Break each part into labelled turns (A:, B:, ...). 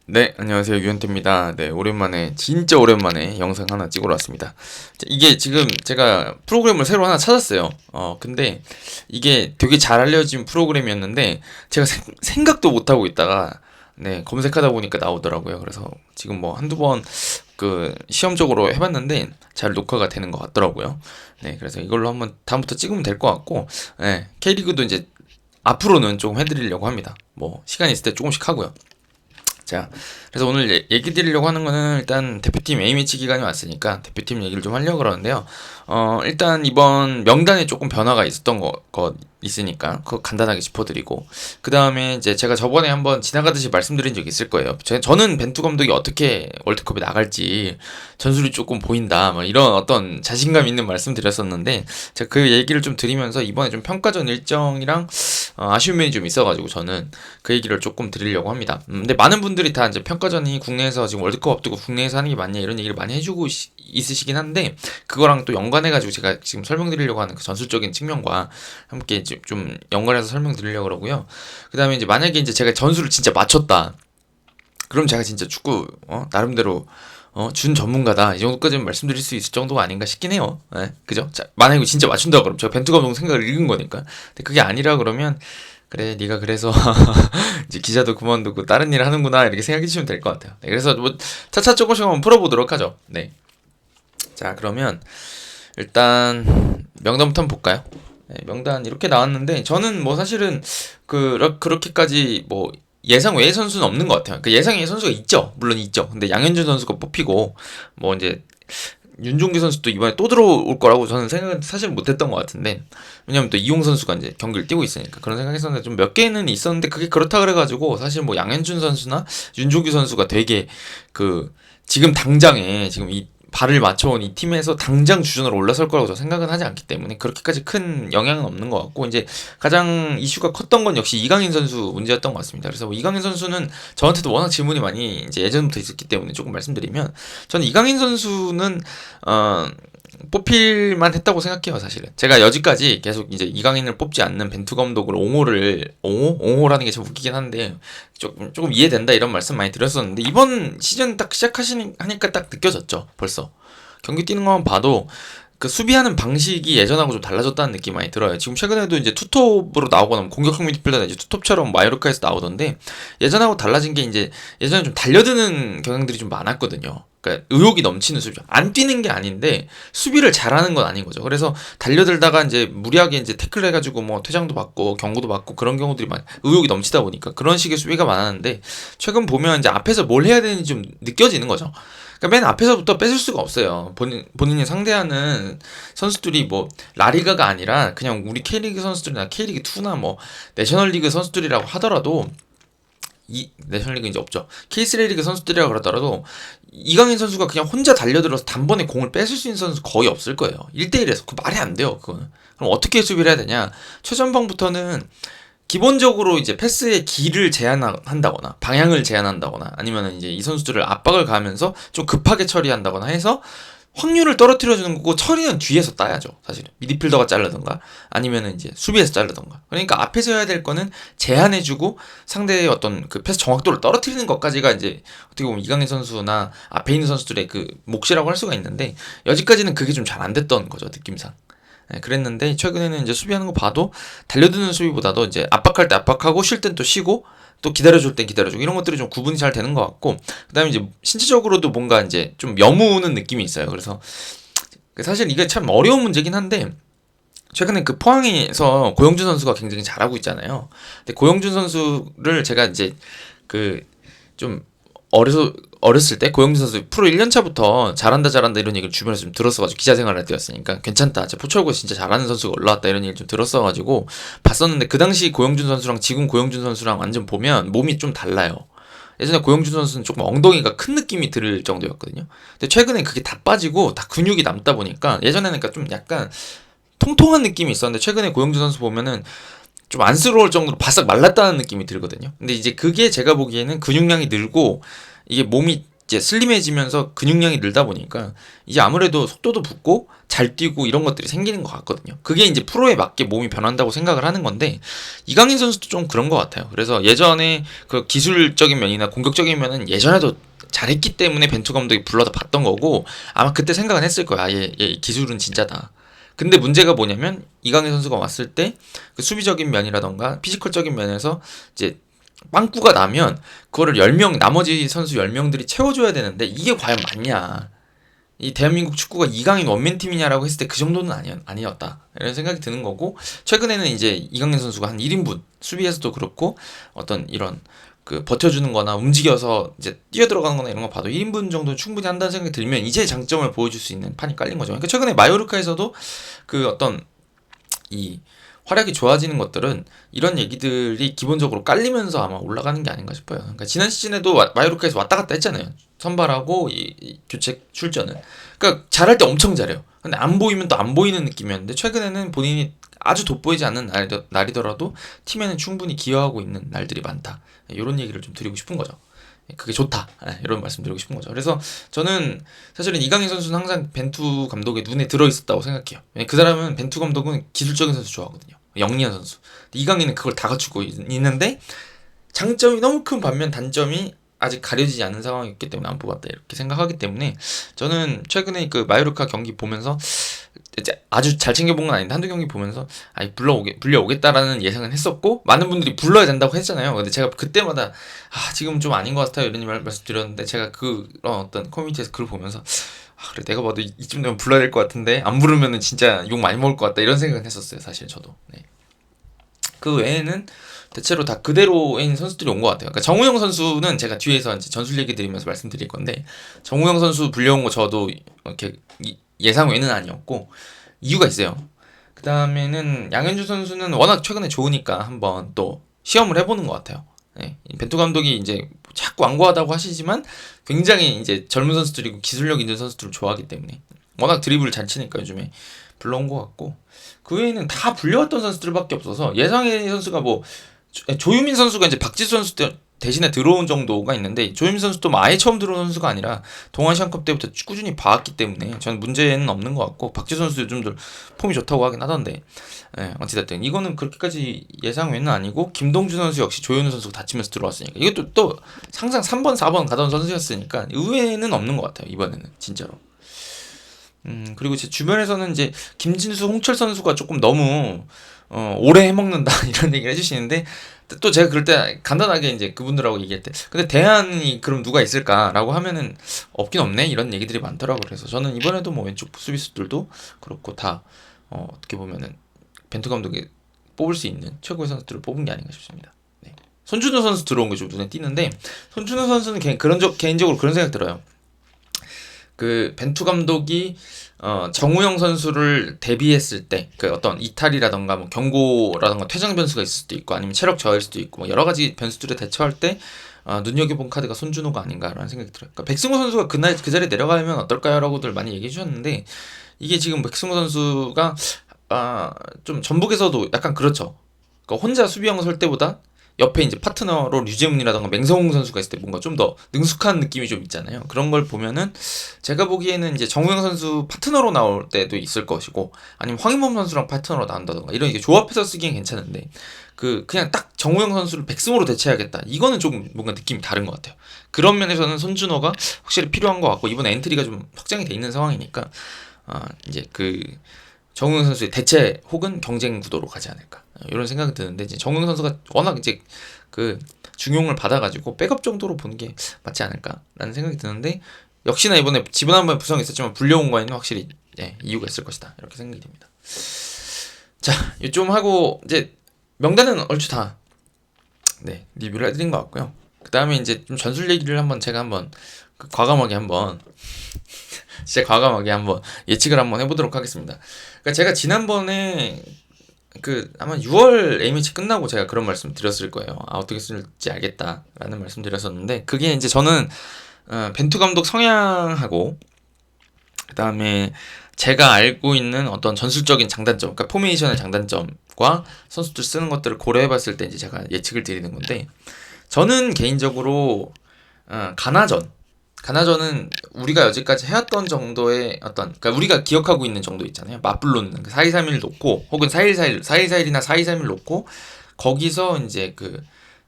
A: 네, 안녕하세요. 유현태입니다. 네, 오랜만에, 진짜 오랜만에 영상 하나 찍으러 왔습니다. 이게 지금 제가 프로그램을 새로 하나 찾았어요. 근데 이게 되게 잘 알려진 프로그램이었는데, 제가 생각도 못하고 있다가, 네, 검색하다 보니까 나오더라고요. 그래서 지금 뭐 한두 번 시험적으로 해봤는데, 잘 녹화가 되는 것 같더라고요. 네, 그래서 이걸로 한번 다음부터 찍으면 될 것 같고, 네, K리그도 이제 앞으로는 조금 해드리려고 합니다. 뭐, 시간 있을 때 조금씩 하고요. 자, 그래서 오늘 얘기 드리려고 하는 거는 일단 대표팀 A매치 기간이 왔으니까 대표팀 얘기를 좀 하려고 그러는데요. 일단 이번 명단에 조금 변화가 있었던 거 있으니까 그거 간단하게 짚어드리고, 그 다음에 이제 제가 저번에 한번 지나가듯이 말씀드린 적이 있을 거예요. 저는 벤투 감독이 어떻게 월드컵에 나갈지 전술이 조금 보인다, 뭐 이런 어떤 자신감 있는 말씀 드렸었는데, 제가 그 얘기를 좀 드리면서 이번에 좀 평가전 일정이랑 아쉬운 면이 좀 있어가지고 저는 그 얘기를 조금 드리려고 합니다. 근데 많은 분들이 다 이제 평가전이 국내에서 지금 월드컵 앞두고 국내에서 하는 게 맞냐 이런 얘기를 많이 해주고 있으시긴 한데, 그거랑 또 연관해가지고 제가 지금 설명드리려고 하는 그 전술적인 측면과 함께 이제 좀 연관해서 설명드리려고 그러고요. 그 다음에 이제 만약에 이제 제가 전술을 진짜 맞췄다, 그럼 제가 진짜 축구 나름대로 준 전문가다, 이 정도까지는 말씀드릴 수 있을 정도가 아닌가 싶긴 해요. 네, 그죠? 자, 만약에 진짜 맞춘다 그럼 제가 벤투 감독 생각을 읽은 거니까. 근데 그게 아니라 그러면, 그래 네가 그래서 이제 기자도 그만두고 다른 일을 하는구나, 이렇게 생각해 주시면 될 것 같아요. 네, 그래서 뭐 차차 조금씩 한번 풀어보도록 하죠. 네. 자, 그러면 일단 명단부터 한번 볼까요? 네, 명단 이렇게 나왔는데, 저는 뭐 사실은 그렇게까지 뭐 예상 외의 선수는 없는 것 같아요. 그 예상 외의 선수가 있죠, 물론 있죠. 근데 양현준 선수가 뽑히고, 뭐 이제 윤종규 선수도 이번에 또 들어올 거라고 저는 생각은 사실 못했던 것 같은데, 왜냐면 또 이용 선수가 이제 경기를 뛰고 있으니까 그런 생각했었는데, 좀 몇 개는 있었는데 그게 그렇다 그래가지고 사실 뭐 양현준 선수나 윤종규 선수가 되게 지금 당장에 지금 이 발을 맞춰온 이 팀에서 당장 주전으로 올라설 거라고 저 생각은 하지 않기 때문에 그렇게까지 큰 영향은 없는 것 같고, 이제 가장 이슈가 컸던 건 역시 이강인 선수 문제였던 것 같습니다. 그래서 뭐 이강인 선수는 저한테도 워낙 질문이 많이 이제 예전부터 있었기 때문에 조금 말씀드리면, 저는 이강인 선수는 어 뽑힐만 했다고 생각해요. 사실은 제가 여지까지 계속 이제 이강인을 뽑지 않는 벤투 감독을 옹호라는 게 좀 웃기긴 한데, 조금 이해된다 이런 말씀 많이 드렸었는데, 이번 시즌 딱 하니까 딱 느껴졌죠. 벌써 경기 뛰는 것만 봐도 그 수비하는 방식이 예전하고 좀 달라졌다는 느낌이 많이 들어요. 지금 최근에도 이제 투톱으로 나오거나 공격형 미드필더나 이제 투톱처럼 마요르카에서 나오던데, 예전하고 달라진 게 이제 예전에 좀 달려드는 경향들이 좀 많았거든요. 그러니까 의욕이 넘치는 수비, 안 뛰는 게 아닌데 수비를 잘하는 건 아닌 거죠. 그래서 달려들다가 이제 무리하게 이제 태클 해가지고 뭐 퇴장도 받고 경고도 받고 그런 경우들이 많, 의욕이 넘치다 보니까 그런 식의 수비가 많았는데, 최근 보면 이제 앞에서 뭘 해야 되는지 좀 느껴지는 거죠. 그러니까 맨 앞에서부터 뺏을 수가 없어요. 본인이 상대하는 선수들이 뭐 라리가가 아니라 그냥 우리 K리그 선수들이나 K리그 2나 뭐 내셔널리그 선수들이라고 하더라도, 이 내셔널리그 이제 없죠. K3리그 선수들이라 그러더라도 이강인 선수가 그냥 혼자 달려들어서 단번에 공을 뺏을 수 있는 선수 거의 없을 거예요. 1대1에서 그 말이 안 돼요. 그거는. 그럼 어떻게 수비를 해야 되냐? 최전방부터는 기본적으로 이제 패스의 길을 제한한다거나 방향을 제한한다거나, 아니면 이제 이 선수들을 압박을 가하면서 좀 급하게 처리한다거나 해서 확률을 떨어뜨려 주는 거고, 처리는 뒤에서 따야죠. 사실은 미드필더가 자르던가 아니면은 이제 수비에서 자르던가. 그러니까 앞에서 해야 될 거는 제한해주고 상대의 어떤 그 패스 정확도를 떨어뜨리는 것까지가 이제 어떻게 보면 이강인 선수나 앞에 있는 선수들의 그 몫이라고 할 수가 있는데, 여지까지는 그게 좀 잘 안 됐던 거죠, 느낌상. 네, 그랬는데 최근에는 이제 수비하는 거 봐도 달려드는 수비보다도 이제 압박할 때 압박하고 쉴 땐 또 쉬고 또 기다려줄 땐 기다려주고, 이런 것들이 좀 구분이 잘 되는 것 같고, 그다음에 이제 신체적으로도 뭔가 이제 좀 여무는 느낌이 있어요. 그래서 사실 이게 참 어려운 문제긴 한데, 최근에 그 포항에서 고영준 선수가 굉장히 잘하고 있잖아요. 근데 고영준 선수를 제가 이제 좀 어렸을 때 고영준 선수 프로 1년차부터 잘한다 이런 얘기를 주변에서 좀 들었어가지고, 기자 생활할 때였으니까 괜찮다, 포철구에 진짜 잘하는 선수가 올라왔다 이런 얘기를 좀 들었어가지고 봤었는데, 그 당시 고영준 선수랑 지금 고영준 선수랑 완전 보면 몸이 좀 달라요. 예전에 고영준 선수는 조금 엉덩이가 큰 느낌이 들 정도였거든요. 근데 최근에 그게 다 빠지고 다 근육이 남다 보니까, 예전에는 그러니까 좀 약간 통통한 느낌이 있었는데 최근에 고영준 선수 보면은 좀 안쓰러울 정도로 바싹 말랐다는 느낌이 들거든요. 근데 이제 그게 제가 보기에는 근육량이 늘고 이게 몸이 이제 슬림해지면서 근육량이 늘다 보니까 이제 아무래도 속도도 붙고 잘 뛰고 이런 것들이 생기는 것 같거든요. 그게 이제 프로에 맞게 몸이 변한다고 생각을 하는 건데 이강인 선수도 좀 그런 것 같아요. 그래서 예전에 그 기술적인 면이나 공격적인 면은 예전에도 잘했기 때문에 벤투 감독이 불러다 봤던 거고 아마 그때 생각은 했을 거야. 얘 기술은 진짜다. 근데 문제가 뭐냐면 이강인 선수가 왔을 때 그 수비적인 면이라던가 피지컬적인 면에서 이제 빵꾸가 나면 그거를 10명 나머지 선수 10명들이 채워줘야 되는데 이게 과연 맞냐. 이 대한민국 축구가 이강인 원맨팀이냐라고 했을 때 그 정도는 아니었다. 이런 생각이 드는 거고 최근에는 이제 이강인 선수가 한 1인분 수비에서도 그렇고 어떤 이런 그 버텨주는 거나 움직여서 이제 뛰어들어가는 거나 이런 거 봐도 1인분 정도는 충분히 한다는 생각이 들면 이제 장점을 보여줄 수 있는 판이 깔린 거죠. 그러니까 최근에 마요르카에서도 그 어떤 이 활약이 좋아지는 것들은 이런 얘기들이 기본적으로 깔리면서 아마 올라가는 게 아닌가 싶어요. 그러니까 지난 시즌에도 마요르카에서 왔다 갔다 했잖아요. 선발하고 이 교체 출전은. 그러니까 잘할 때 엄청 잘해요. 근데 안 보이면 또 안 보이는 느낌이었는데 최근에는 본인이 아주 돋보이지 않는 날이더라도 팀에는 충분히 기여하고 있는 날들이 많다. 이런 얘기를 좀 드리고 싶은 거죠. 그게 좋다. 이런 말씀 드리고 싶은 거죠. 그래서 저는 사실은 이강인 선수는 항상 벤투 감독의 눈에 들어있었다고 생각해요. 그 사람은 벤투 감독은 기술적인 선수 좋아하거든요. 영리한 선수. 이강인은 그걸 다 갖추고 있는데 장점이 너무 큰 반면 단점이 아직 가려지지 않은 상황이었기 때문에 안 뽑았다 이렇게 생각하기 때문에 저는 최근에 그 마요르카 경기 보면서 이제 아주 잘 챙겨본 건 아닌데 한두 경기 보면서 불려오겠다라는 예상은 했었고 많은 분들이 불러야 된다고 했잖아요. 근데 제가 그때마다 지금 좀 아닌 것 같아요 이런 말씀드렸는데 제가 그런 어떤 커뮤니티에서 글을 보면서 그래 내가 봐도 이쯤 되면 불러야 될 것 같은데 안 부르면은 진짜 욕 많이 먹을 것 같다 이런 생각은 했었어요 사실 저도. 네. 그 외에는 대체로 다 그대로인 선수들이 온 것 같아요. 그러니까 정우영 선수는 제가 뒤에서 이제 전술 얘기 드리면서 말씀드릴 건데 정우영 선수 불려온 거 저도 이렇게 예상 외는 아니었고 이유가 있어요. 그 다음에는 양현종 선수는 워낙 최근에 좋으니까 한번 또 시험을 해보는 것 같아요. 네. 벤투 감독이 이제 자꾸 완고하다고 하시지만 굉장히 이제 젊은 선수들이고 기술력 있는 선수들을 좋아하기 때문에 워낙 드리블을 잘 치니까 요즘에 불러온 것 같고 그 외에는 다 불려왔던 선수들밖에 없어서 예상의 선수가 뭐 조유민 선수가 이제 박지수 선수 대신에 들어온 정도가 있는데 조유민 선수도 뭐 아예 처음 들어온 선수가 아니라 동아시안컵 때부터 꾸준히 봐왔기 때문에 저는 문제는 없는 것 같고 박지수 선수 요즘도 폼이 좋다고 하긴 하던데 어찌됐든 이거는 그렇게까지 예상 외는 아니고 김동준 선수 역시 조현우 선수가 다치면서 들어왔으니까 이것도 또 항상 3번 4번 가던 선수였으니까 의외는 없는 것 같아요 이번에는 진짜로. 그리고 제 주변에서는 이제 김진수, 홍철 선수가 조금 너무 오래 해먹는다 이런 얘기를 해주시는데 또 제가 그럴 때 간단하게 이제 그분들하고 얘기할 때 근데 대안이 그럼 누가 있을까라고 하면은 없긴 없네 이런 얘기들이 많더라고요. 그래서 저는 이번에도 뭐 왼쪽 수비수들도 그렇고 다 어떻게 보면은 벤투 감독이 뽑을 수 있는 최고의 선수들을 뽑은 게 아닌가 싶습니다. 네. 손준호 선수 들어온 게 좀 눈에 띄는데 손준호 선수는 개인적으로 그런 생각 들어요. 그 벤투 감독이 정우영 선수를 대비했을 때 그 어떤 이탈이라던가 뭐 경고라던가 퇴장 변수가 있을 수도 있고 아니면 체력 저하일 수도 있고 뭐 여러 가지 변수들에 대처할 때 눈여겨본 카드가 손준호가 아닌가라는 생각이 들어요. 그러니까 백승호 선수가 그날 그 자리에 내려가면 어떨까요라고들 많이 얘기해 주셨는데 이게 지금 백승호 선수가 좀 전북에서도 약간 그렇죠. 그러니까 혼자 수비형 설 때보다 옆에 이제 파트너로 류재문이라던가 맹성웅 선수가 있을 때 뭔가 좀 더 능숙한 느낌이 좀 있잖아요. 그런 걸 보면은 제가 보기에는 이제 정우영 선수 파트너로 나올 때도 있을 것이고 아니면 황인범 선수랑 파트너로 나온다던가 이런 이게 조합해서 쓰기엔 괜찮은데 그냥 딱 정우영 선수를 백승호로 대체해야겠다. 이거는 좀 뭔가 느낌이 다른 것 같아요. 그런 면에서는 손준호가 확실히 필요한 것 같고 이번 엔트리가 좀 확장이 돼 있는 상황이니까 이제 그 정우영 선수의 대체 혹은 경쟁 구도로 가지 않을까 이런 생각이 드는데 이제 정우영 선수가 워낙 이제 그 중용을 받아가지고 백업 정도로 보는 게 맞지 않을까라는 생각이 드는데 역시나 이번에 지분 한번 부상이 있었지만 불려온 거에는 확실히 이유가 있을 것이다 이렇게 생각이 됩니다. 자, 좀 하고 이제 명단은 얼추 다 리뷰를 해드린 것 같고요. 그 다음에 이제 좀 전술 얘기를 제가 한번 과감하게 한번 진짜 과감하게 한번 예측을 한번 해보도록 하겠습니다. 그러니까 제가 지난번에 아마 6월 A매치 끝나고 제가 그런 말씀 드렸을 거예요. 어떻게 쓸지 알겠다라는 말씀 드렸었는데 그게 이제 저는 벤투 감독 성향하고 그 다음에 제가 알고 있는 어떤 전술적인 장단점, 그러니까 포메이션의 장단점과 선수들 쓰는 것들을 고려해봤을 때 이제 제가 예측을 드리는 건데 저는 개인적으로 가나전 가나전은 우리가 여지까지 해왔던 정도의 어떤, 그러니까 우리가 기억하고 있는 정도 있잖아요. 맞불 놓는 4-2-3-1 놓고 혹은 4-1-4-1, 4-2-4-1이나 4-2-3-1 놓고 거기서 이제 그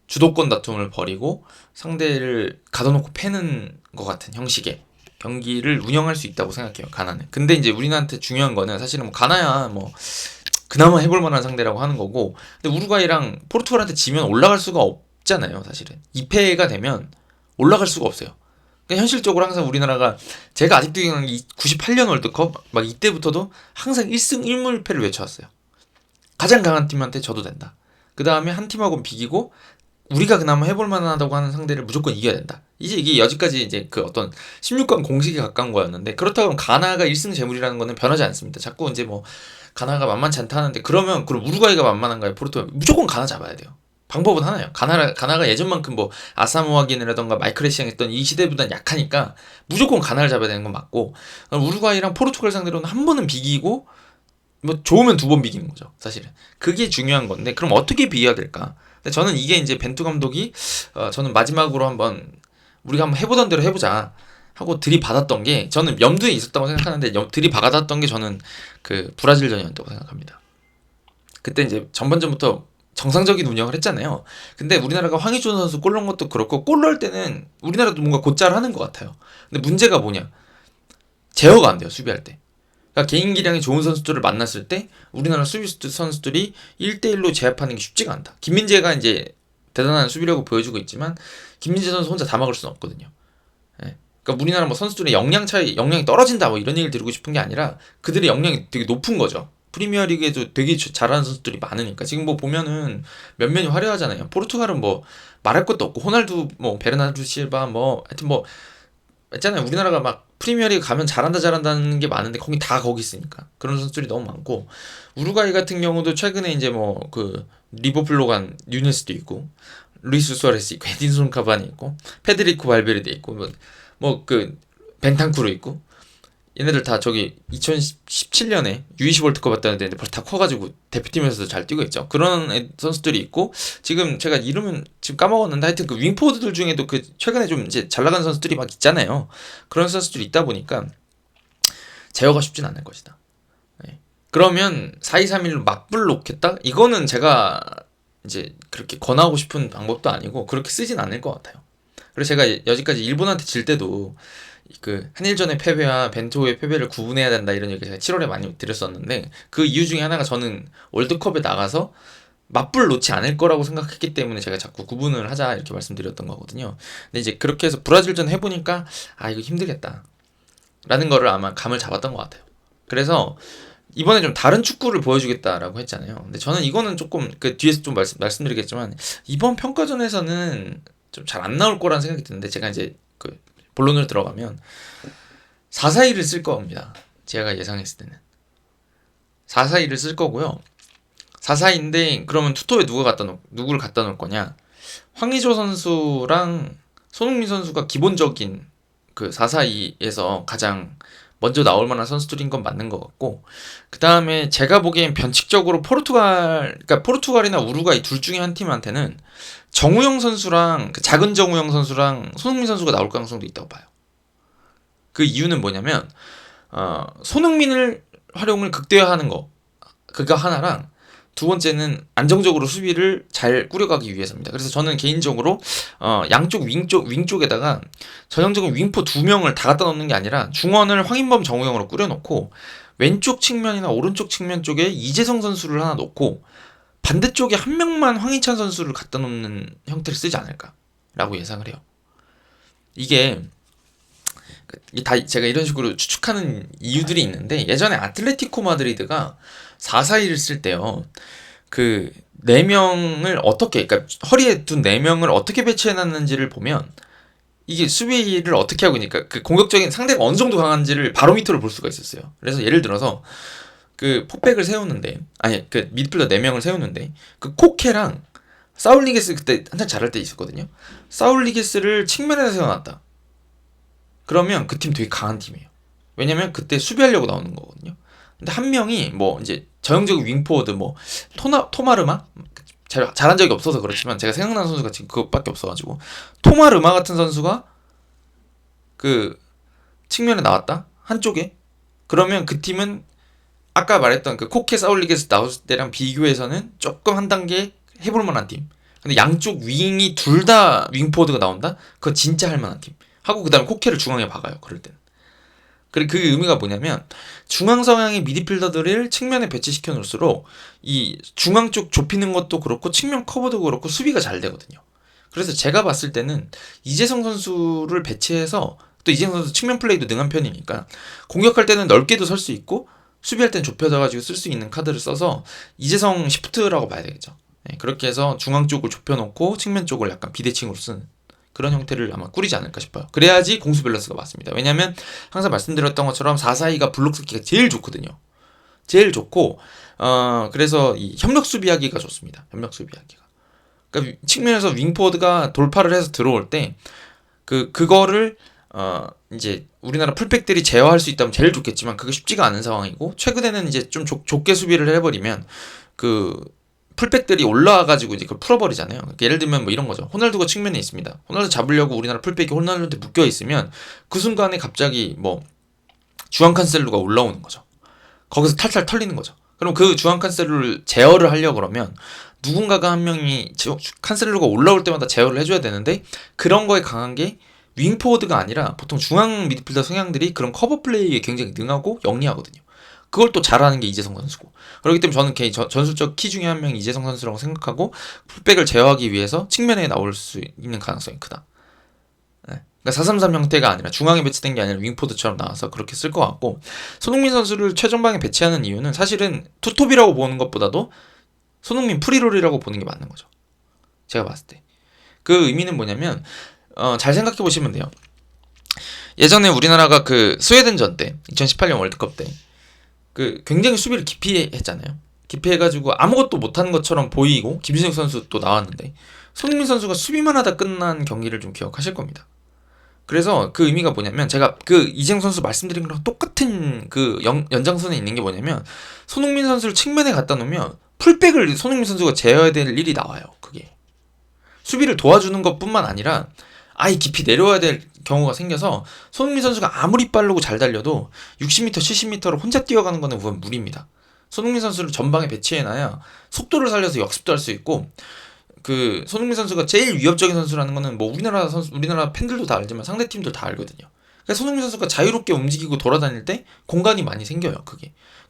A: 주도권 다툼을 벌이고 상대를 가둬놓고 패는 것 같은 형식의 경기를 운영할 수 있다고 생각해요. 가나는. 근데 이제 우리나라한테 중요한 거는 사실은 뭐 가나야 뭐 그나마 해볼 만한 상대라고 하는 거고, 근데 우루과이랑 포르투갈한테 지면 올라갈 수가 없잖아요. 사실은 2패가 되면 올라갈 수가 없어요. 그러니까 현실적으로 항상 우리나라가, 제가 아직도 기억나는 게 98년 월드컵 막 이때부터도 항상 1승 1무패를 외쳐왔어요. 가장 강한 팀한테 져도 된다. 그 다음에 한 팀하고는 비기고 우리가 그나마 해볼 만하다고 하는 상대를 무조건 이겨야 된다. 이제 이게 여지까지 이제 그 어떤 16강 공식에 가까운 거였는데, 그렇다고 하면 가나가 1승 재물이라는 거는 변하지 않습니다. 자꾸 이제 뭐 가나가 만만치 않다 하는데, 그러면 그럼 우루과이가 만만한가요? 포르투갈 무조건 가나 잡아야 돼요. 방법은 하나예요. 가나가 예전만큼 뭐 아사모아긴이라던가 마이크레시앙 했던 이 시대보단 약하니까 무조건 가나를 잡아야 되는 건 맞고, 우루과이랑 포르투갈 상대로는 한 번은 비기고 뭐 좋으면 두 번 비기는 거죠. 사실은 그게 중요한 건데, 그럼 어떻게 비겨야 될까? 근데 저는 이게 이제 벤투 감독이 저는 마지막으로 한번 우리가 한번 해보던 대로 해보자 하고 들이받았던 게, 저는 염두에 있었다고 생각하는데, 들이받았던 게 저는 그 브라질전이었다고 생각합니다. 그때 이제 전반전부터 정상적인 운영을 했잖아요. 근데 우리나라가 황희준 선수 골 넣은 것도 그렇고, 골 넣을 때는 우리나라도 뭔가 곧잘 하는 것 같아요. 근데 문제가 뭐냐? 제어가 안 돼요, 수비할 때. 그러니까 개인 기량이 좋은 선수들을 만났을 때 우리나라 수비 선수들이 1대1로 제압하는 게 쉽지가 않다. 김민재가 이제 대단한 수비력을 보여주고 있지만 김민재 선수 혼자 다 막을 수는 없거든요. 예. 그러니까 우리나라 뭐 선수들의 역량이 떨어진다 뭐 이런 얘기를 드리고 싶은 게 아니라, 그들의 역량이 되게 높은 거죠. 프리미어리그에도 되게 잘하는 선수들이 많으니까. 지금 뭐 보면은 면면이 화려하잖아요. 포르투갈은 뭐 말할 것도 없고, 호날두, 뭐 베르나르도 실바, 뭐 하여튼 뭐 있잖아요. 우리나라가 막 프리미어리그 가면 잘한다는 게 많은데 거기 있으니까 그런 선수들이 너무 많고, 우루과이 같은 경우도 최근에 이제 뭐 그 리버풀로 간 뉴네스도 있고, 루이스 수아레스 있고, 에딘손 카바니 있고, 페드리코 발베르데 있고, 뭐 그 벤탄쿠르 있고, 얘네들 다 저기 2017년에 U20 월드컵 왔다는데 벌써 다 커가지고 대표팀에서도 잘 뛰고 있죠. 그런 선수들이 있고, 지금 제가 이름은 지금 까먹었는데 하여튼 그 윙포드들 중에도 그 최근에 좀 이제 잘 나가는 선수들이 막 있잖아요. 그런 선수들이 있다 보니까 제어가 쉽진 않을 것이다. 네. 그러면 4-2-3-1로 맞불 놓겠다? 이거는 제가 이제 그렇게 권하고 싶은 방법도 아니고 그렇게 쓰진 않을 것 같아요. 그래서 제가 여지까지 일본한테 질 때도 그 한일전의 패배와 벤투의 패배를 구분해야 된다 이런 얘기 제가 7월에 많이 드렸었는데, 그 이유 중에 하나가 저는 월드컵에 나가서 맞불 놓지 않을 거라고 생각했기 때문에 제가 자꾸 구분을 하자 이렇게 말씀드렸던 거거든요. 근데 이제 그렇게 해서 브라질전 해보니까 이거 힘들겠다 라는 거를 아마 감을 잡았던 것 같아요. 그래서 이번에 좀 다른 축구를 보여주겠다라고 했잖아요. 근데 저는 이거는 조금 그 뒤에서 좀 말씀드리겠지만, 이번 평가전에서는 좀 잘 안 나올 거라는 생각이 드는데, 제가 이제 그 본론으로 들어가면 4-4-2를 쓸 겁니다. 제가 예상했을 때는 4-4-2를 쓸 거고요. 4-4-2인데 그러면 투톱에 누구를 갖다 놓을 거냐? 황의조 선수랑 손흥민 선수가 기본적인 그 4-4-2에서 가장 먼저 나올 만한 선수들인 건 맞는 것 같고, 그 다음에 제가 보기엔 변칙적으로 그러니까 포르투갈이나 우루과이 둘 중에 한 팀한테는 정우영 선수랑 그 작은 정우영 선수랑 손흥민 선수가 나올 가능성도 있다고 봐요. 그 이유는 뭐냐면 손흥민을 활용을 극대화하는 거, 그거 하나랑 두 번째는 안정적으로 수비를 잘 꾸려가기 위해서입니다. 그래서 저는 개인적으로 양쪽 윙 쪽에다가 전형적인 윙포 2명을 다 갖다 놓는 게 아니라 중원을 황인범 정우영으로 꾸려놓고, 왼쪽 측면이나 오른쪽 측면 쪽에 이재성 선수를 하나 놓고 반대쪽에 한 명만 황희찬 선수를 갖다 놓는 형태를 쓰지 않을까라고 예상을 해요. 이게 다 제가 이런 식으로 추측하는 이유들이 있는데, 예전에 아틀레티코 마드리드가 4-4-2를 쓸 때요, 그 4명을 어떻게, 그러니까 허리에 둔 4명을 어떻게 배치해놨는지를 보면 이게 수비를 어떻게 하고 있니까 그 공격적인 상대가 어느 정도 강한지를 바로미터를 볼 수가 있었어요. 그래서 예를 들어서 그 폭백을 세우는데, 아니 그 미드필더 4명을 세우는데, 그 코케랑 사울리게스 그때 한참 잘할 때 있었거든요. 사울리게스를 측면에서 세워놨다. 그러면 그 팀 되게 강한 팀이에요. 왜냐면 그때 수비하려고 나오는 거거든요. 근데 한 명이 뭐 이제 전형적인 윙포워드 뭐 토마르마? 잘한 적이 없어서 그렇지만 제가 생각나는 선수가 지금 그것밖에 없어가지고, 토마르마 같은 선수가 그 측면에 나왔다 한쪽에, 그러면 그 팀은 아까 말했던 그 코케 사울리게에서 나왔을 때랑 비교해서는 조금 한 단계 해볼 만한 팀. 근데 양쪽 윙이 둘 다 윙포워드가 나온다? 그거 진짜 할 만한 팀. 하고 그 다음에 코케를 중앙에 박아요. 그럴 때는. 그리고 그 의미가 뭐냐면 중앙 성향의 미드필더들을 측면에 배치시켜 놓을수록 이 중앙 쪽 좁히는 것도 그렇고 측면 커버도 그렇고 수비가 잘 되거든요. 그래서 제가 봤을 때는 이재성 선수를 배치해서, 또 이재성 선수 측면 플레이도 능한 편이니까 공격할 때는 넓게도 설 수 있고 수비할 때는 좁혀져가지고 쓸 수 있는 카드를 써서 이재성 시프트라고 봐야 되겠죠. 네, 그렇게 해서 중앙 쪽을 좁혀놓고 측면 쪽을 약간 비대칭으로 쓰는 그런 형태를 아마 꾸리지 않을까 싶어요. 그래야지 공수 밸런스가 맞습니다. 왜냐면 항상 말씀드렸던 것처럼 4-4-2가 블록 쌓기가 제일 좋거든요. 제일 좋고 그래서 이 협력 수비하기가 좋습니다. 협력 수비하기가. 그러니까 측면에서 윙포워드가 돌파를 해서 들어올 때 그거를 이제 우리나라 풀백들이 제어할 수 있다면 제일 좋겠지만 그게 쉽지가 않은 상황이고, 최근에는 이제 좀 좁게 수비를 해버리면 그 풀백들이 올라와가지고 이제 그걸 풀어버리잖아요. 그러니까 예를 들면 뭐 이런 거죠. 호날두가 측면에 있습니다. 호날두 잡으려고 우리나라 풀백이 호날두한테 묶여 있으면 그 순간에 갑자기 뭐 주앙 칸셀루가 올라오는 거죠. 거기서 탈탈 털리는 거죠. 그럼 그 주앙 칸셀루를 제어를 하려고 그러면 누군가가 한 명이 칸셀루가 올라올 때마다 제어를 해줘야 되는데, 그런 거에 강한 게 윙포워드가 아니라 보통 중앙 미드필더 성향들이 그런 커버 플레이에 굉장히 능하고 영리하거든요. 그걸 또 잘하는 게 이재성 선수고, 그렇기 때문에 저는 개인 전술적 키 중에 한 명이 이재성 선수라고 생각하고, 풀백을 제어하기 위해서 측면에 나올 수 있는 가능성이 크다. 네. 그러니까 4-3-3 형태가 아니라 중앙에 배치된 게 아니라 윙포드처럼 나와서 그렇게 쓸 것 같고, 손흥민 선수를 최전방에 배치하는 이유는 사실은 투톱이라고 보는 것보다도 손흥민 프리롤이라고 보는 게 맞는 거죠. 제가 봤을 때. 그 의미는 뭐냐면 잘 생각해 보시면 돼요. 예전에 우리나라가 그 스웨덴전 때 2018년 월드컵 때 그 굉장히 수비를 깊이 했잖아요. 깊이 해가지고 아무것도 못하는 것처럼 보이고 김진혁 선수 또 나왔는데 손흥민 선수가 수비만 하다 끝난 경기를 좀 기억하실 겁니다. 그래서 그 의미가 뭐냐면, 제가 그 이재성 선수 말씀드린 거랑 똑같은 그 연장선에 있는 게 뭐냐면, 손흥민 선수를 측면에 갖다 놓으면 풀백을 손흥민 선수가 제어해야 될 일이 나와요. 그게 수비를 도와주는 것뿐만 아니라 아예 깊이 내려와야 될 경우가 생겨서 손흥민 선수가 아무리 빠르고 잘 달려도 60m, 70m를 혼자 뛰어가는 거는 그건 무리입니다. 손흥민 선수를 전방에 배치해놔야 속도를 살려서 역습도 할 수 있고, 그 손흥민 선수가 제일 위협적인 선수라는 거는 뭐 우리나라 팬들도 다 알지만 상대 팀들 다 알거든요. 그러니까 손흥민 선수가 자유롭게 움직이고 돌아다닐 때 공간이 많이 생겨요.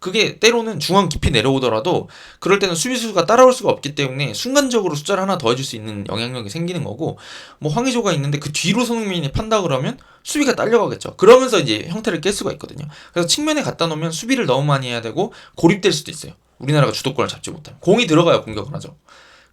A: 그게 때로는 중앙 깊이 내려오더라도 그럴 때는 수비수가 따라올 수가 없기 때문에 순간적으로 숫자를 하나 더 해줄 수 있는 영향력이 생기는 거고, 뭐 황의조가 있는데 그 뒤로 손흥민이 판다 그러면 수비가 딸려가겠죠. 그러면서 이제 형태를 깰 수가 있거든요. 그래서 측면에 갖다 놓으면 수비를 너무 많이 해야 되고 고립될 수도 있어요. 우리나라가 주도권을 잡지 못하면 공이 들어가야 공격을 하죠.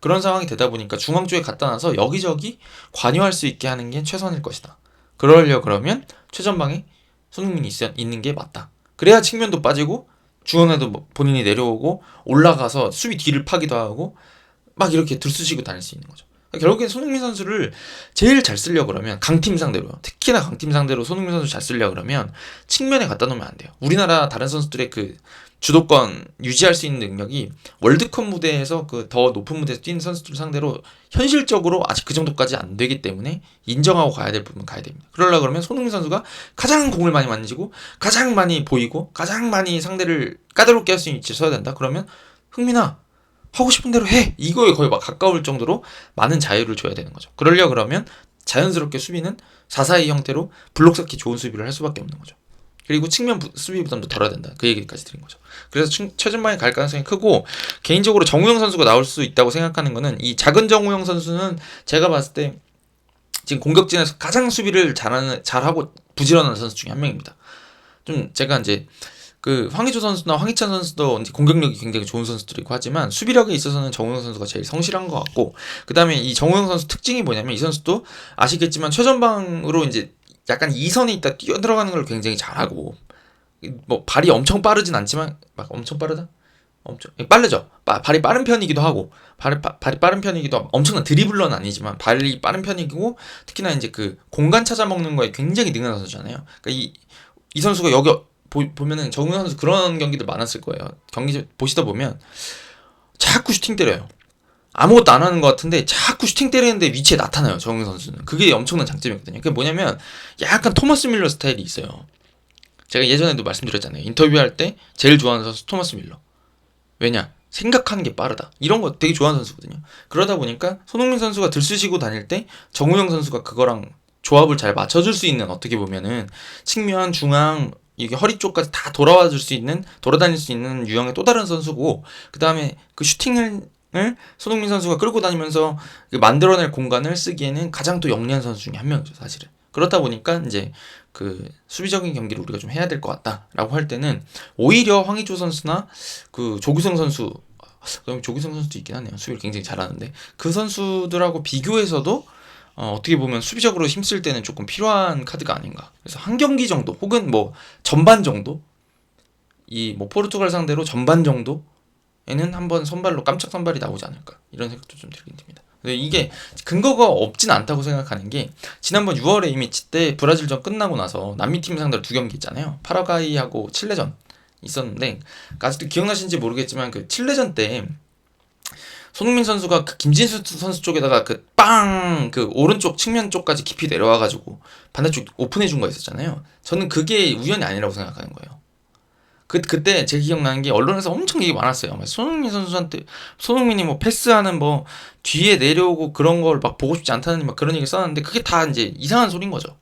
A: 그런 상황이 되다 보니까 중앙 쪽에 갖다 놔서 여기저기 관여할 수 있게 하는 게 최선일 것이다. 그러면 최전방에 손흥민이 있는 게 맞다. 그래야 측면도 빠지고 중앙에도 본인이 내려오고 올라가서 수비 뒤를 파기도 하고 막 이렇게 들쑤시고 다닐 수 있는 거죠. 결국엔 손흥민 선수를 제일 잘 쓰려고 그러면 강팀 상대로요. 특히나 강팀 상대로 손흥민 선수 잘 쓰려고 그러면 측면에 갖다 놓으면 안 돼요. 우리나라 다른 선수들의 그 주도권 유지할 수 있는 능력이 월드컵 무대에서 그 더 높은 무대에서 뛰는 선수들 상대로 현실적으로 아직 그 정도까지 안 되기 때문에 인정하고 가야 될 부분 가야 됩니다. 그러려고 그러면 손흥민 선수가 가장 공을 많이 만지고 가장 많이 보이고 가장 많이 상대를 까다롭게 할 수 있는 위치에 서야 된다. 그러면 흥민아 하고 싶은 대로 해! 이거에 거의 막 가까울 정도로 많은 자유를 줘야 되는 거죠. 그러려고 그러면 자연스럽게 수비는 4-4-2 형태로 블록 쌓기 좋은 수비를 할 수밖에 없는 거죠. 그리고 측면 수비 부담도 덜어야 된다. 그 얘기까지 드린 거죠. 그래서 최전방에 갈 가능성이 크고, 개인적으로 정우영 선수가 나올 수 있다고 생각하는 거는, 이 작은 정우영 선수는 제가 봤을 때 지금 공격진에서 가장 수비를 잘하고 부지런한 선수 중에 한 명입니다. 좀 제가 이제 그 황의조 선수나 황희찬 선수도 이제 공격력이 굉장히 좋은 선수들이고 하지만 수비력에 있어서는 정우영 선수가 제일 성실한 것 같고, 그 다음에 이 정우영 선수 특징이 뭐냐면, 이 선수도 아시겠지만 최전방으로 이제 약간 2선에 있다 뛰어 들어가는 걸 굉장히 잘하고, 뭐 발이 엄청 빠르진 않지만 막 엄청 빠르다? 엄청 빠르죠. 발이 빠른 편이기도 하고, 발이 빠른 편이기도 하고, 엄청난 드리블러는 아니지만 발이 빠른 편이고, 특히나 이제 그 공간 찾아 먹는 거에 굉장히 능한 선수잖아요. 그러니까 이 선수가 여기 보면은 정우영 선수 그런 경기들 많았을 거예요. 경기 보시다 보면 자꾸 슈팅 때려요. 아무것도 안 하는 것 같은데 자꾸 슈팅 때리는데 위치에 나타나요. 정우영 선수는. 그게 엄청난 장점이거든요. 그게 뭐냐면 약간 토마스 밀러 스타일이 있어요. 제가 예전에도 말씀드렸잖아요. 인터뷰할 때 제일 좋아하는 선수 토마스 밀러. 왜냐? 생각하는 게 빠르다. 이런 거 되게 좋아하는 선수거든요. 그러다 보니까 손흥민 선수가 들쑤시고 다닐 때 정우영 선수가 그거랑 조합을 잘 맞춰줄 수 있는, 어떻게 보면은 측면, 중앙, 이게 허리 쪽까지 다 돌아와 줄 수 있는, 돌아다닐 수 있는 유형의 또 다른 선수고, 그 다음에 그 슈팅을 손흥민 선수가 끌고 다니면서 그 만들어낼 공간을 쓰기에는 가장 또 영리한 선수 중에 한 명이죠, 사실은. 그렇다 보니까 이제 그 수비적인 경기를 우리가 좀 해야 될 것 같다라고 할 때는 오히려 황의조 선수나 그 조규성 선수, 조규성 선수도 있긴 하네요. 수비를 굉장히 잘하는데 그 선수들하고 비교해서도 어떻게 보면 수비적으로 힘쓸 때는 조금 필요한 카드가 아닌가. 그래서 한 경기 정도 혹은 뭐 전반 정도, 이 뭐 포르투갈 상대로 전반 정도에는 한번 선발로 깜짝 선발이 나오지 않을까, 이런 생각도 좀 들긴 듭니다. 근데 이게 근거가 없진 않다고 생각하는 게, 지난번 6월에 이미 때 브라질전 끝나고 나서 남미팀 상대로 두 경기 있잖아요. 파라과이하고 칠레전 있었는데, 아직도 기억나시는지 모르겠지만 그 칠레전 때 손흥민 선수가 그 김진수 선수 쪽에다가 그 그 오른쪽 측면 쪽까지 깊이 내려와가지고 반대쪽 오픈해준 거 있었잖아요. 저는 그게 우연이 아니라고 생각하는 거예요. 그때 제 기억나는 게 언론에서 엄청 얘기 많았어요. 손흥민 선수한테, 손흥민이 뭐 패스하는 뭐 뒤에 내려오고 그런 걸 막 보고 싶지 않다는 막 그런 얘기 써놨는데, 그게 다 이제 이상한 소린 거죠.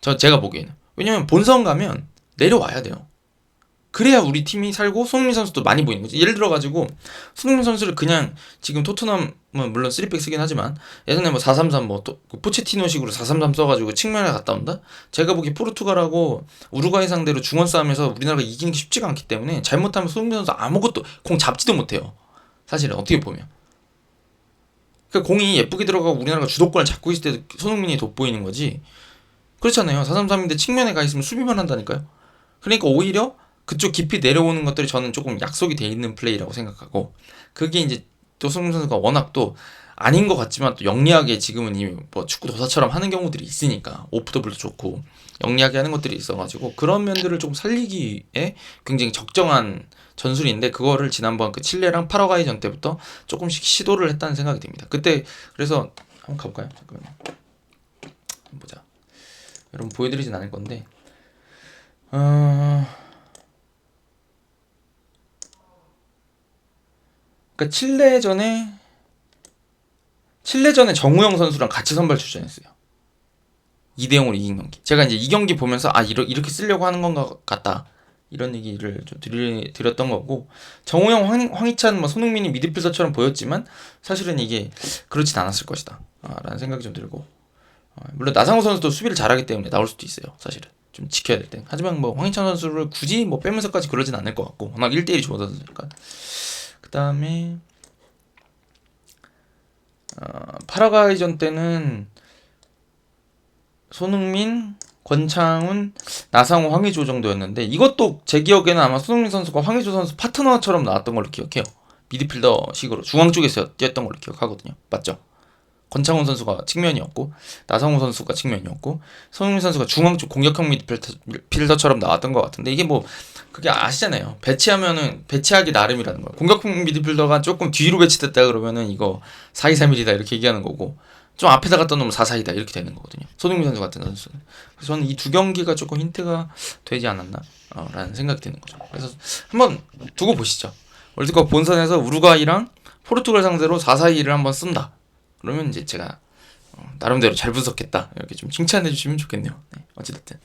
A: 제가 보기에는. 왜냐면 본선 가면 내려와야 돼요. 그래야 우리 팀이 살고 손흥민 선수도 많이 보이는 거지. 예를 들어가지고 손흥민 선수를 그냥, 지금 토트넘은 물론 3백 쓰긴 하지만 예전에 뭐 433 뭐 또 포체티노식으로 433 써가지고 측면에 갔다 온다? 제가 보기 포르투갈하고 우루과이 상대로 중원 싸움에서 우리나라가 이기는 게 쉽지가 않기 때문에, 잘못하면 손흥민 선수 아무것도 공 잡지도 못해요. 사실은 어떻게 보면. 그 공이 예쁘게 들어가고 우리나라가 주도권을 잡고 있을 때 손흥민이 돋보이는 거지. 그렇잖아요. 433인데 측면에 가 있으면 수비만 한다니까요. 그러니까 오히려 그쪽 깊이 내려오는 것들이 저는 조금 약속이 돼 있는 플레이라고 생각하고, 그게 이제 또 손흥민 선수가 워낙 또 아닌 것 같지만 또 영리하게 지금은 이 뭐 축구 도사처럼 하는 경우들이 있으니까, 오프 더블도 좋고 영리하게 하는 것들이 있어가지고 그런 면들을 좀 살리기에 굉장히 적정한 전술인데, 그거를 지난번 그 칠레랑 파라과이전 때부터 조금씩 시도를 했다는 생각이 듭니다. 그때 그래서 한번 가볼까요? 잠깐만요. 한번 보자. 여러분 보여드리진 않을 건데 그러니까 칠레전에 정우영 선수랑 같이 선발 출전했어요. 2대0으로 이긴 경기. 제가 이제 이 경기 보면서 이렇게 쓰려고 하는 건가 같다, 이런 얘기를 좀 드렸던 거고, 정우영, 황희찬, 뭐 손흥민이 미드필더처럼 보였지만 사실은 이게 그렇진 않았을 것이다 라는 생각이 좀 들고, 물론 나상호 선수도 수비를 잘하기 때문에 나올 수도 있어요. 사실은 좀 지켜야 될 때. 하지만 뭐 황희찬 선수를 굳이 뭐 빼면서까지 그러진 않을 것 같고, 워낙 1대1이 좋은 선수니까. 그 다음에 파라과이전 때는 손흥민, 권창훈, 나상호, 황의조 정도였는데, 이것도 제 기억에는 아마 손흥민 선수가 황의조 선수 파트너처럼 나왔던 걸로 기억해요. 미드필더식으로 중앙 쪽에서 뛰었던 걸로 기억하거든요. 맞죠? 권창훈 선수가 측면이었고 나상호 선수가 측면이었고 손흥민 선수가 중앙 쪽 공격형 미드필더처럼 나왔던 것 같은데, 이게 뭐 그게 아시잖아요. 배치하기 나름이라는 거예요. 공격형 미드필더가 조금 뒤로 배치됐다 그러면은 이거 4-2-3-1이다 이렇게 얘기하는 거고, 좀 앞에다 갖다 놓으면 4-4-2다 이렇게 되는 거거든요. 손흥민 선수 같은 선수는. 그래서 저는 이 두 경기가 조금 힌트가 되지 않았나 라는 생각이 드는 거죠. 그래서 한번 두고 보시죠. 월드컵 본선에서 우루과이랑 포르투갈 상대로 4-4-2를 한번 쓴다. 그러면 이제 제가 나름대로 잘 분석했다 이렇게 좀 칭찬해 주시면 좋겠네요. 네, 어찌됐든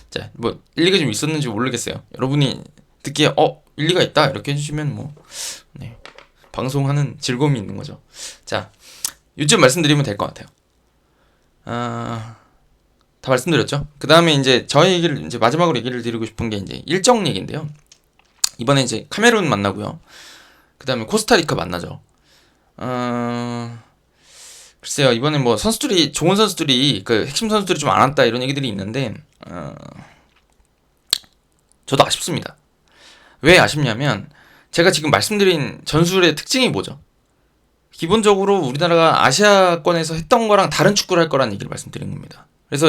A: 자, 뭐 일리가 좀 있었는지 모르겠어요. 여러분이 듣기에 일리가 있다 이렇게 해주시면 뭐 네, 방송하는 즐거움이 있는 거죠. 자, 요즘 말씀드리면 될 것 같아요. 다 말씀드렸죠. 그 다음에 이제 저희 얘기를 이제 마지막으로 얘기를 드리고 싶은 게 이제 일정 얘기인데요. 이번에 이제 카메룬 만나고요. 그 다음에 코스타리카 만나죠. 글쎄요, 이번에 뭐 선수들이, 좋은 선수들이, 그 핵심 선수들이 좀 안 왔다 이런 얘기들이 있는데, 저도 아쉽습니다. 왜 아쉽냐면, 제가 지금 말씀드린 전술의 특징이 뭐죠? 기본적으로 우리나라가 아시아권에서 했던 거랑 다른 축구를 할 거라는 얘기를 말씀드린 겁니다. 그래서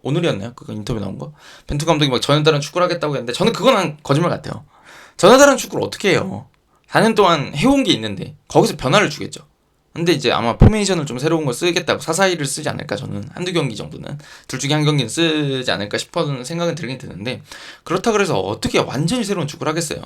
A: 오늘이었나요? 그거 인터뷰 나온 거? 벤투 감독이 막 전혀 다른 축구를 하겠다고 했는데, 저는 그건 거짓말 같아요. 전혀 다른 축구를 어떻게 해요? 4년 동안 해온 게 있는데, 거기서 변화를 주겠죠. 근데 이제 아마 포메이션을 좀 새로운 거 쓰겠다고 사사이를 쓰지 않을까, 저는 한두 경기 정도는 둘 중에 한 경기는 쓰지 않을까 싶어는 생각은 들긴 드는데, 그렇다 그래서 어떻게 완전히 새로운 축구를 하겠어요.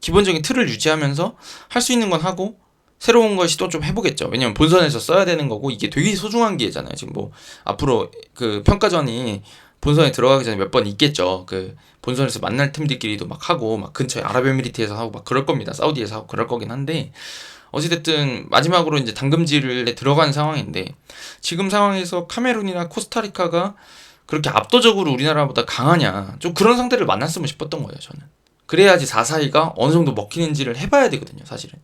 A: 기본적인 틀을 유지하면서 할 수 있는 건 하고 새로운 걸 시도 좀 해보겠죠. 왜냐면 본선에서 써야 되는 거고 이게 되게 소중한 기회잖아요. 지금 뭐 앞으로 그 평가전이 본선에 들어가기 전에 몇 번 있겠죠. 그 본선에서 만날 팀들끼리도 막 하고 막 근처에 아랍에미리트에서 하고 막 그럴 겁니다. 사우디에서 하고 그럴 거긴 한데, 어찌됐든 마지막으로 이제 당금질에 들어간 상황인데, 지금 상황에서 카메룬이나 코스타리카가 그렇게 압도적으로 우리나라보다 강하냐, 좀 그런 상대를 만났으면 싶었던 거예요, 저는. 그래야지 4-4-2가 어느 정도 먹히는지를 해봐야 되거든요, 사실은.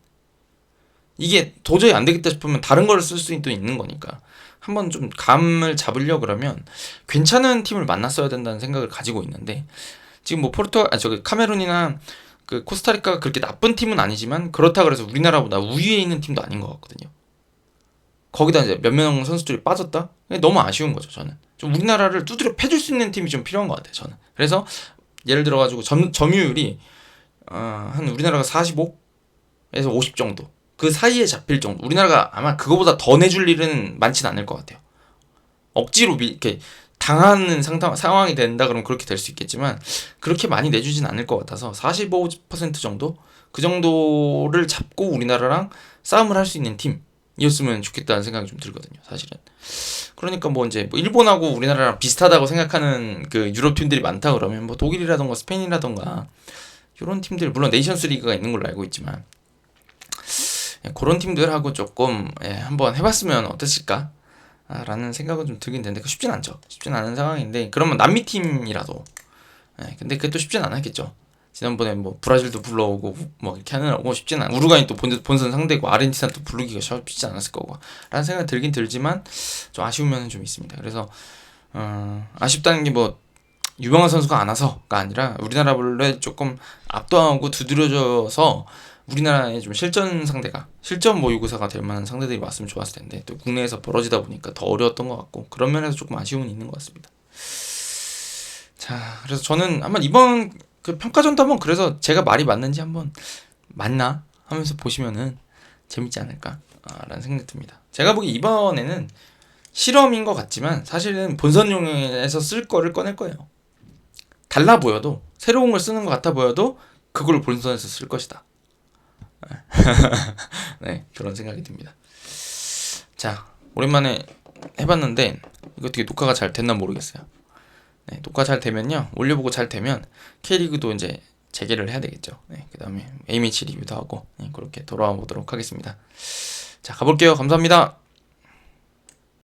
A: 이게 도저히 안 되겠다 싶으면 다른 거를 쓸 수도 있는 거니까 한번 좀 감을 잡으려 그러면 괜찮은 팀을 만났어야 된다는 생각을 가지고 있는데, 지금 뭐 저기 카메룬이나 그 코스타리카가 그렇게 나쁜 팀은 아니지만 그렇다 그래서 우리나라보다 우위에 있는 팀도 아닌 것 같거든요. 거기다 이제 몇 명 선수들이 빠졌다? 너무 아쉬운 거죠, 저는. 좀 우리나라를 두드려 패줄 수 있는 팀이 좀 필요한 것 같아요, 저는. 그래서 예를 들어가지고 점유율이 한 우리나라가 45에서 50 정도, 그 사이에 잡힐 정도. 우리나라가 아마 그거보다 더 내줄 일은 많진 않을 것 같아요. 억지로 이렇게 당하는 상황이 된다 그러면 그렇게 될 수 있겠지만 그렇게 많이 내주진 않을 것 같아서 45% 정도? 그 정도를 잡고 우리나라랑 싸움을 할 수 있는 팀이었으면 좋겠다는 생각이 좀 들거든요, 사실은. 그러니까 뭐 이제 뭐 일본하고 우리나라랑 비슷하다고 생각하는 그 유럽 팀들이 많다 그러면 뭐 독일이라던가 스페인이라던가 이런 팀들, 물론 네이션스 리그가 있는 걸로 알고 있지만 그런 팀들하고 조금 한번 해봤으면 어땠을까? 라는 생각은 좀 들긴 되는데 쉽진 않죠. 쉽진 않은 상황인데, 그러면 남미 팀이라도 근데 그게 또 쉽진 않았겠죠. 지난번에 뭐 브라질도 불러오고 뭐 이렇게 하느라고 쉽진 않아. 우루과이 또 본선 상대고 아르헨티나 또 부르기가 쉽지 않았을 거고 라는 생각이 들긴 들지만 좀 아쉬운 면은 좀 있습니다. 그래서 아쉽다는 게 뭐 유명한 선수가 안 와서가 아니라 우리나라를 조금 압도하고 두드려져서 우리나라의 좀 실전 모의고사가 될 만한 상대들이 왔으면 좋았을 텐데 또 국내에서 벌어지다 보니까 더 어려웠던 것 같고, 그런 면에서 조금 아쉬움은 있는 것 같습니다. 자, 그래서 저는 한번 이번 그 평가전도 한번, 그래서 제가 말이 맞는지 한번 맞나 하면서 보시면은 재밌지 않을까 라는 생각이 듭니다. 제가 보기 이번에는 실험인 것 같지만 사실은 본선용에서 쓸 거를 꺼낼 거예요. 달라 보여도, 새로운 걸 쓰는 것 같아 보여도 그걸 본선에서 쓸 것이다. 네, 그런 생각이 듭니다. 자, 오랜만에 해봤는데 이거 어떻게 녹화가 잘 됐나 모르겠어요. 네, 녹화 잘 되면요, 올려보고 잘 되면 K리그도 이제 재개를 해야 되겠죠. 네, 그 다음에 A매치 리뷰도 하고 그렇게 돌아와 보도록 하겠습니다. 자, 가볼게요. 감사합니다.